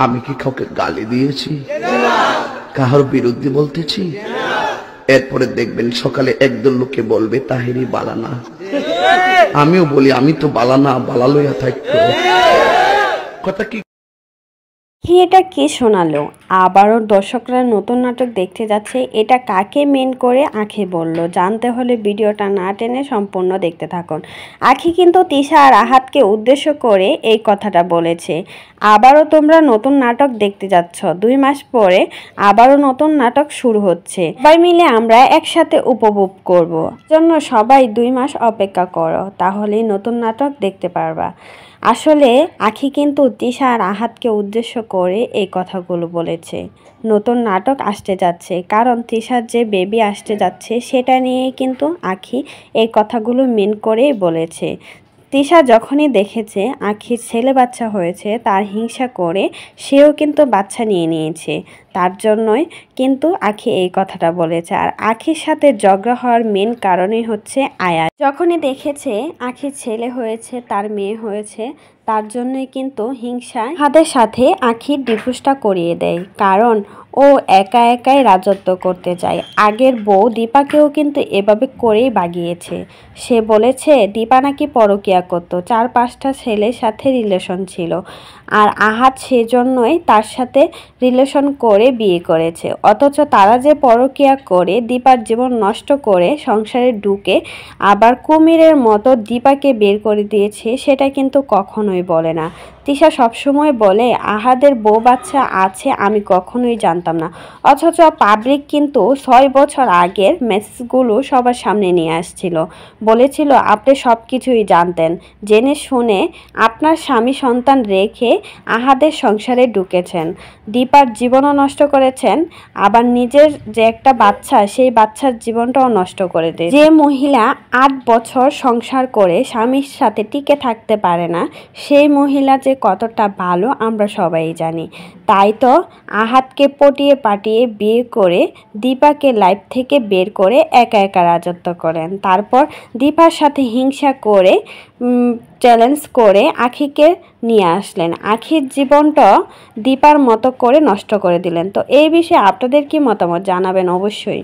আমি কি কাউকে গালি দিয়েছি, কাহার বিরুদ্ধে বলতেছি? এরপরে দেখবেন সকালে একদল লোকে বলবে তাহেরি বালানা। আমিও বলি আমি তো বালানা, বালা লইয়া থাকতো। কথা কি এটা কি শোনালো? আবারও দর্শকরা নতুন নাটক দেখতে যাচ্ছে। এটা কাকে মেন করে আঁখি বলল? জানতে হলে ভিডিওটা না টেনে সম্পূর্ণ দেখতে থাকুন। আঁখি কিন্তু তিশা আর আহাতকে উদ্দেশ্য করে এই কথাটা বলেছে। আবারও তোমরা নতুন নাটক দেখতে যাচ্ছ, 2 মাস পরে আবারও নতুন নাটক শুরু হচ্ছে। সবাই মিলে আমরা একসাথে উপভোগ করব। জন্য সবাই 2 মাস অপেক্ষা করো, তাহলেই নতুন নাটক দেখতে পারবা। আসলে আঁখি কিন্তু তিশা আর আহাতকে উদ্দেশ্য করে এই কথাগুলো বলেছে। নতুন নাটক আসতে যাচ্ছে, কারণ তিশার যে বেবি আসতে যাচ্ছে সেটা নিয়েই কিন্তু আঁখি এই কথাগুলো মেন করেই বলেছে। তিশা যখনই দেখেছে আঁখির ছেলে বাচ্চা হয়েছে, তার হিংসা করে সেও কিন্তু বাচ্চা নিয়ে নিয়েছে। তার জন্যই কিন্তু আঁখি এই কথাটা বলেছে। আর আঁখির সাথে ঝগড়া হওয়ার মেন কারণই হচ্ছে আয়াত। যখনই দেখেছে আঁখির ছেলে হয়েছে, তার মেয়ে হয়েছে, তার জন্যই কিন্তু হিংসা হাতের সাথে আঁখির ডিভোর্সটা করিয়ে দেয়। কারণ ও একা একাই রাজত্ব করতে চায়। আগের বউ দীপাকেও কিন্তু এভাবে করেই বাগিয়েছে। সে বলেছে দীপা নাকি পরকীয়া করতো, 4-5টা ছেলের সাথে রিলেশন ছিল। আর আহাত সেজন্যই তার সাথে রিলেশন করে বিয়ে করেছে। অথচ তারা যে পরকীয়া করে দীপার জীবন নষ্ট করে সংসারে ঢুকে আবার কুমিরের মতো দীপাকে বের করে দিয়েছে, সেটা কিন্তু কখনোই বলে না। তিশা সবসময় বলে আহাদের বউ বাচ্চা আছে আমি কখনোই জানতাম না। অথচ পাবলিক কিন্তু 6 বছর আগের মেসেজগুলো সবার সামনে নিয়ে আসছিল, বলেছিল আপনি সব কিছুই জানতেন, জেনে শুনে আপনার স্বামী সন্তান রেখে আহাদের সংসারে ঢুকেছেন, দীপার জীবনও নষ্ট করেছেন, আবার নিজের যে একটা বাচ্চা সেই বাচ্চার জীবনটাও নষ্ট করে দেয়। যে মহিলা 8 বছর সংসার করে স্বামীর সাথে টিকে থাকতে পারে না, সেই মহিলা যে কতটা ভালো আমরা সবাই জানি। তাই তো আহাতকে পটিয়ে পাটিয়ে বিয়ে করে দীপাকে লাইফ থেকে বের করে একা একা রাজত্ব করেন। তারপর দীপার সাথে হিংসা করে চ্যালেঞ্জ করে আঁখিকে নিয়ে আসলেন। আঁখির জীবনটা দীপার মতো করে নষ্ট করে দিলেন। তো এই বিষয়ে আপনাদের কি মতামত জানাবেন অবশ্যই।